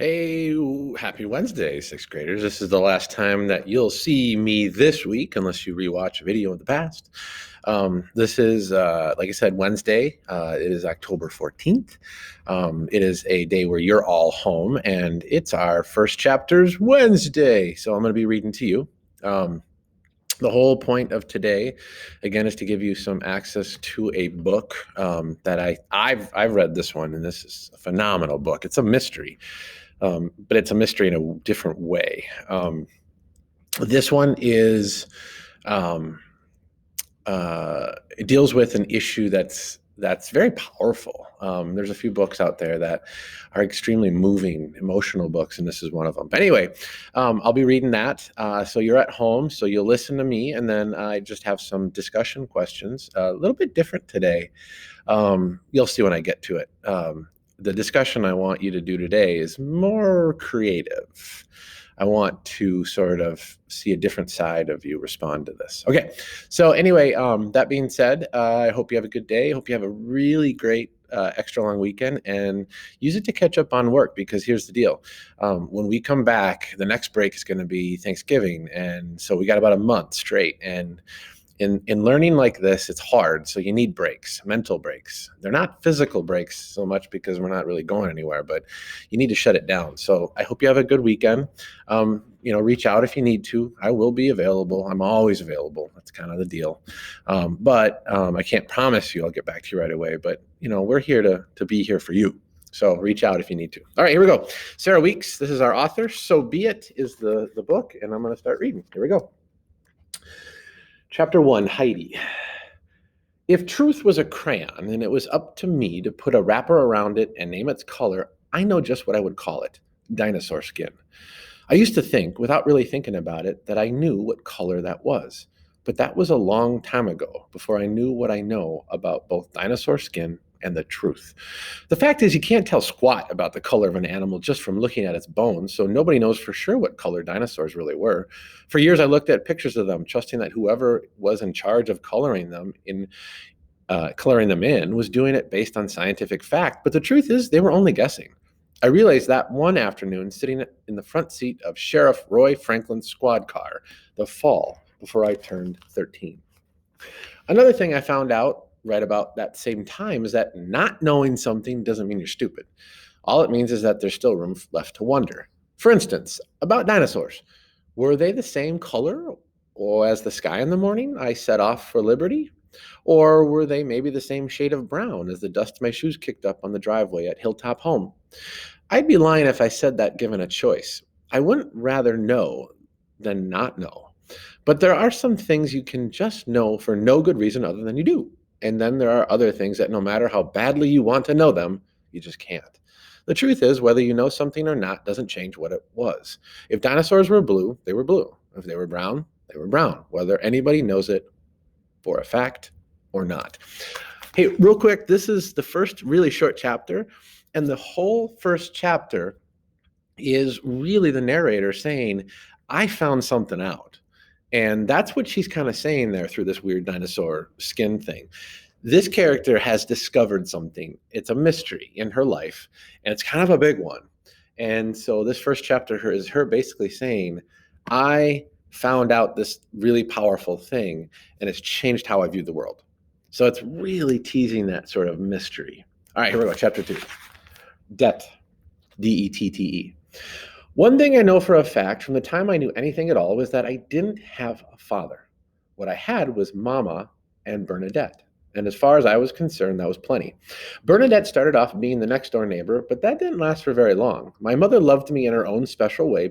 Hey, happy Wednesday, sixth graders. This is the last time that you'll see me this week, unless you rewatch a video in the past. This is, like I said, Wednesday. It is October 14th. It is a day where you're all home, and it's our first chapters Wednesday. So I'm going to be reading to you. The whole point of today, again, is to give you some access to a book that I've read this one, and this is a phenomenal book. It's a mystery. But it's a mystery in a different way. This one is it deals with an issue that's very powerful. There's a few books out there that are extremely moving, emotional books, and this is one of them. But anyway, I'll be reading that. So you're at home, so you'll listen to me, and then I just have some discussion questions, a little bit different today. You'll see when I get to it. The discussion I want you to do today is more creative. I want to sort of see a different side of you respond to this. Okay, so anyway, that being said, I hope you have a good day. I hope you have a really great extra long weekend and use it to catch up on work, because here's the deal. When we come back, the next break is going to be Thanksgiving. And so we got about a month straight. And in learning like this, it's hard. So you need breaks, mental breaks. They're not physical breaks so much because we're not really going anywhere, but you need to shut it down. So I hope you have a good weekend. Reach out if you need to. I will be available. I'm always available. That's kind of the deal. But I can't promise you I'll get back to you right away. But, we're here to be here for you. So reach out if you need to. All right, here we go. Sarah Weeks, this is our author. So Be It is the book, and I'm going to start reading. Here we go. Chapter 1, Heidi. If truth was a crayon and it was up to me to put a wrapper around it and name its color, I know just what I would call it: dinosaur skin. I used to think, without really thinking about it, that I knew what color that was. But that was a long time ago, before I knew what I know about both dinosaur skin and the truth. The fact is, you can't tell squat about the color of an animal just from looking at its bones, so nobody knows for sure what color dinosaurs really were. For years, I looked at pictures of them, trusting that whoever was in charge of coloring them in was doing it based on scientific fact. But the truth is, they were only guessing. I realized that one afternoon, sitting in the front seat of Sheriff Roy Franklin's squad car, the fall before I turned 13. Another thing I found out right about that same time is that not knowing something doesn't mean you're stupid. All it means is that there's still room left to wonder. For instance, about dinosaurs. Were they the same color or as the sky in the morning I set off for liberty? Or were they maybe the same shade of brown as the dust my shoes kicked up on the driveway at Hilltop Home? I'd be lying if I said that given a choice. I wouldn't rather know than not know. But there are some things you can just know for no good reason other than you do. And then there are other things that no matter how badly you want to know them, you just can't. The truth is, whether you know something or not doesn't change what it was. If dinosaurs were blue, they were blue. If they were brown, they were brown, whether anybody knows it for a fact or not. Hey, real quick, this is the first really short chapter, and the whole first chapter is really the narrator saying, I found something out. And that's what she's kind of saying there through this weird dinosaur skin thing. This character has discovered something. It's a mystery in her life, and it's kind of a big one. And so this first chapter is her basically saying, I found out this really powerful thing, and it's changed how I view the world. So it's really teasing that sort of mystery. All right, here we go. Chapter 2. Dette. D-E-T-T-E. One thing I know for a fact from the time I knew anything at all was that I didn't have a father. What I had was Mama and Bernadette. And as far as I was concerned, that was plenty. Bernadette started off being the next door neighbor, but that didn't last for very long. My mother loved me in her own special way,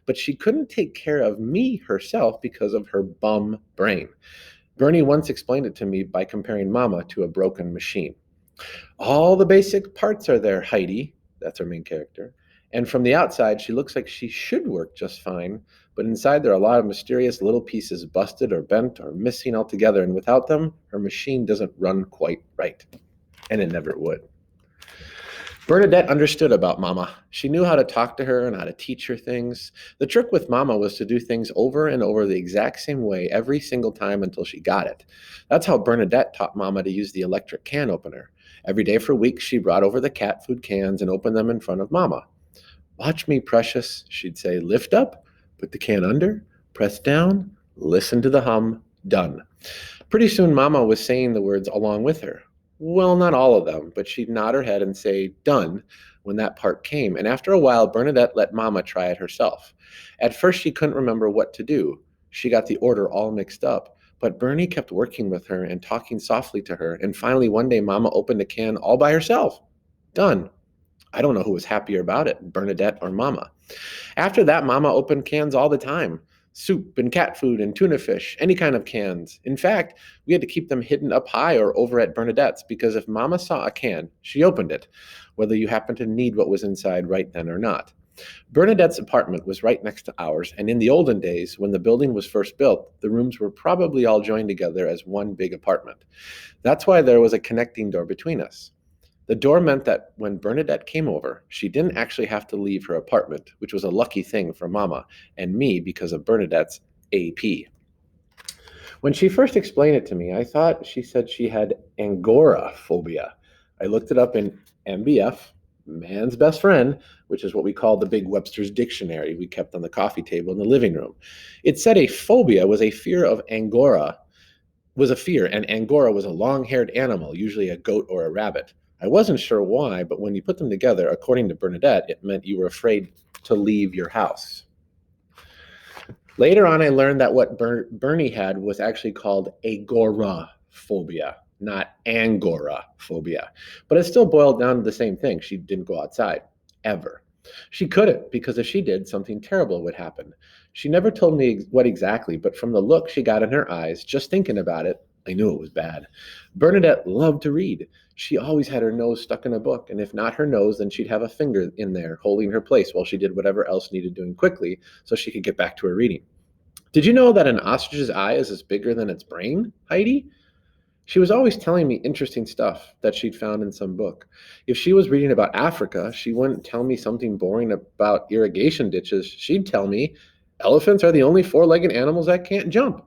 but she couldn't take care of me herself because of her bum brain. Bernie once explained it to me by comparing Mama to a broken machine. All the basic parts are there, Heidi. That's her main character. And from the outside, she looks like she should work just fine, but inside there are a lot of mysterious little pieces busted or bent or missing altogether, and without them, her machine doesn't run quite right. And it never would. Bernadette understood about Mama. She knew how to talk to her and how to teach her things. The trick with Mama was to do things over and over the exact same way every single time until she got it. That's how Bernadette taught Mama to use the electric can opener. Every day for weeks, she brought over the cat food cans and opened them in front of Mama. "Watch me, precious," she'd say. "Lift up, put the can under, press down, listen to the hum, done." Pretty soon, Mama was saying the words along with her. Well, not all of them, but she'd nod her head and say, "Done," when that part came. And after a while, Bernadette let Mama try it herself. At first, she couldn't remember what to do. She got the order all mixed up. But Bernie kept working with her and talking softly to her. And finally, one day, Mama opened a can all by herself. Done. I don't know who was happier about it, Bernadette or Mama. After that, Mama opened cans all the time. Soup and cat food and tuna fish, any kind of cans. In fact, we had to keep them hidden up high or over at Bernadette's because if Mama saw a can, she opened it, whether you happened to need what was inside right then or not. Bernadette's apartment was right next to ours, and in the olden days, when the building was first built, the rooms were probably all joined together as one big apartment. That's why there was a connecting door between us. The door meant that when Bernadette came over, she didn't actually have to leave her apartment, which was a lucky thing for Mama and me because of Bernadette's AP. When she first explained it to me, I thought she said she had angoraphobia. I looked it up in MBF, man's best friend, which is what we call the big Webster's dictionary we kept on the coffee table in the living room. It said a phobia was a fear of Angora, was a fear, and Angora was a long-haired animal, usually a goat or a rabbit. I wasn't sure why, but when you put them together, according to Bernadette, it meant you were afraid to leave your house. Later on, I learned that what Bernie had was actually called agoraphobia, not angoraphobia. But it still boiled down to the same thing. She didn't go outside, ever. She couldn't, because if she did, something terrible would happen. She never told me what exactly, but from the look she got in her eyes, just thinking about it, I knew it was bad. Bernadette loved to read. She always had her nose stuck in a book, and if not her nose, then she'd have a finger in there holding her place while she did whatever else needed doing quickly so she could get back to her reading. Did you know that an ostrich's eye is bigger than its brain, Heidi? She was always telling me interesting stuff that she'd found in some book. If she was reading about Africa, she wouldn't tell me something boring about irrigation ditches. She'd tell me elephants are the only four-legged animals that can't jump.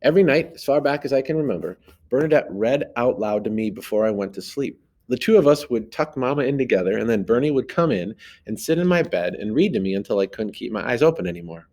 Every night, as far back as I can remember, Bernadette read out loud to me before I went to sleep. The two of us would tuck Mama in together, and then Bernie would come in and sit in my bed and read to me until I couldn't keep my eyes open anymore.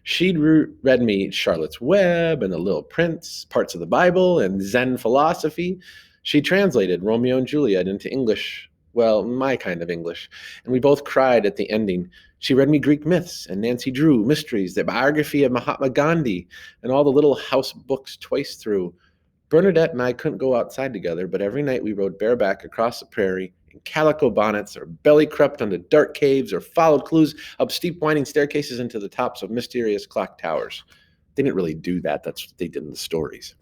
She'd read me Charlotte's Web and The Little Prince, parts of the Bible, and Zen philosophy. She translated Romeo and Juliet into English, well, my kind of English, and we both cried at the ending. She read me Greek myths and Nancy Drew mysteries, the biography of Mahatma Gandhi, and all the little house books twice through. Bernadette and I couldn't go outside together, but every night we rode bareback across the prairie in calico bonnets, or belly crept into dark caves, or followed clues up steep winding staircases into the tops of mysterious clock towers. They didn't really do that. That's what they did in the stories.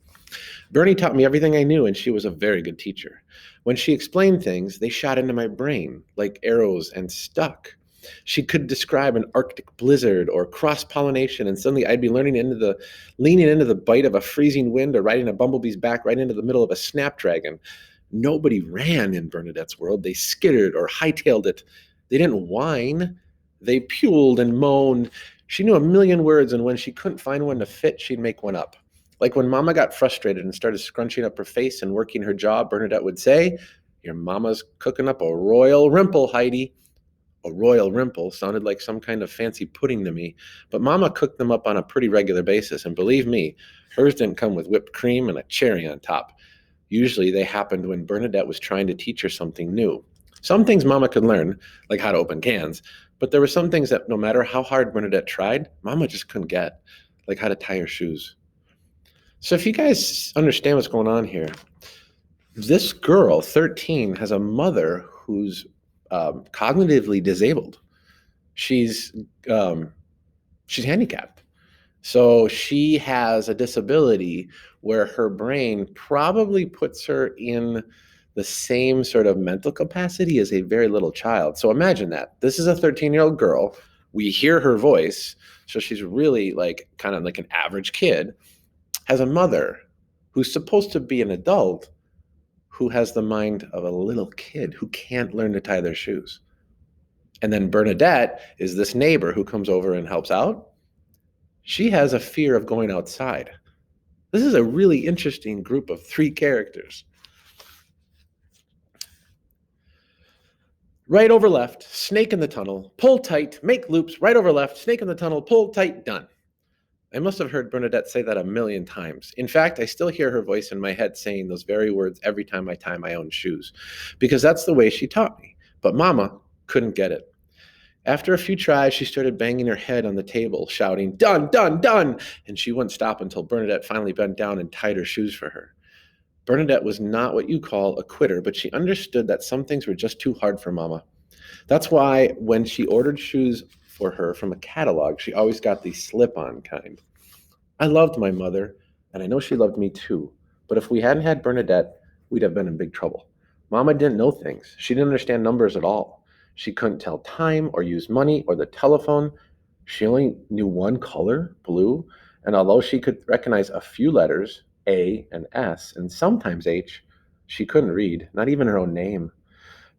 Bernie taught me everything I knew, and she was a very good teacher. When she explained things, they shot into my brain like arrows and stuck. She could describe an Arctic blizzard or cross-pollination, and suddenly I'd be leaning into the bite of a freezing wind or riding a bumblebee's back right into the middle of a snapdragon. Nobody ran in Bernadette's world. They skittered or hightailed it. They didn't whine. They puled and moaned. She knew a million words, and when she couldn't find one to fit, she'd make one up. Like when Mama got frustrated and started scrunching up her face and working her jaw, Bernadette would say, "Your Mama's cooking up a royal rimple, Heidi." A royal rimple sounded like some kind of fancy pudding to me, but Mama cooked them up on a pretty regular basis, and believe me, hers didn't come with whipped cream and a cherry on top. Usually they happened when Bernadette was trying to teach her something new. Some things Mama could learn, like how to open cans, but there were some things that no matter how hard Bernadette tried, Mama just couldn't get, like how to tie her shoes. So if you guys understand what's going on here, this girl, 13, has a mother who's cognitively disabled. She's handicapped. So she has a disability where her brain probably puts her in the same sort of mental capacity as a very little child. So imagine that. This is a 13-year-old girl. We hear her voice. So she's really like kind of like an average kid, has a mother who's supposed to be an adult who has the mind of a little kid who can't learn to tie their shoes. And then Bernadette is this neighbor who comes over and helps out. She has a fear of going outside. This is a really interesting group of three characters. Right over left, snake in the tunnel, pull tight, make loops, right over left, snake in the tunnel, pull tight, done. I must have heard Bernadette say that a million times. In fact, I still hear her voice in my head saying those very words every time I tie my own shoes, because that's the way she taught me. But Mama couldn't get it. After a few tries, she started banging her head on the table, shouting, "Done, done, done!" And she wouldn't stop until Bernadette finally bent down and tied her shoes for her. Bernadette was not what you call a quitter, but she understood that some things were just too hard for Mama. That's why when she ordered shoes for her from a catalog, she always got the slip-on kind. I loved my mother, and I know she loved me too. But if we hadn't had Bernadette, we'd have been in big trouble. Mama didn't know things. She didn't understand numbers at all. She couldn't tell time or use money or the telephone. She only knew one color, blue, and although she could recognize a few letters, A and S, and sometimes H, she couldn't read, not even her own name.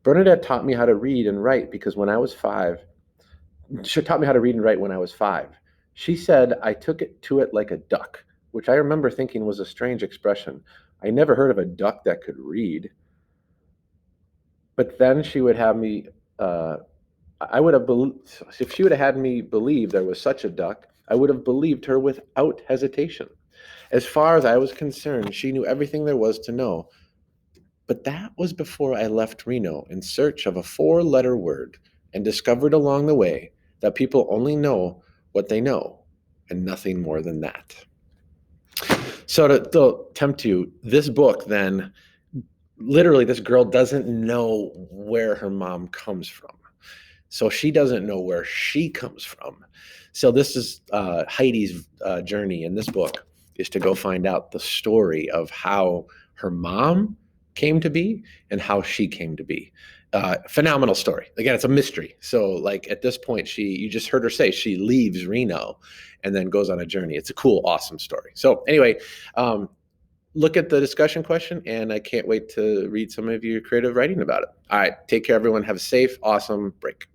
Bernadette taught me how to read and write because when I was 5, she taught me how to read and write when I was 5. She said I took it to it like a duck, which I remember thinking was a strange expression. I never heard of a duck that could read. But then she would have me, I would have, if she would have had me believe there was such a duck, I would have believed her without hesitation. As far as I was concerned, she knew everything there was to know. But that was before I left Reno in search of a 4-letter word and discovered along the way that people only know what they know and nothing more than that. So to tempt you, this book then, literally this girl doesn't know where her mom comes from. So she doesn't know where she comes from. So this is Heidi's journey in this book, is to go find out the story of how her mom came to be and how she came to be. Phenomenal story. Again, it's a mystery. So like at this point, you just heard her say she leaves Reno and then goes on a journey. It's a cool, awesome story. So anyway, look at the discussion question, and I can't wait to read some of your creative writing about it. All right, take care, everyone. Have a safe, awesome break.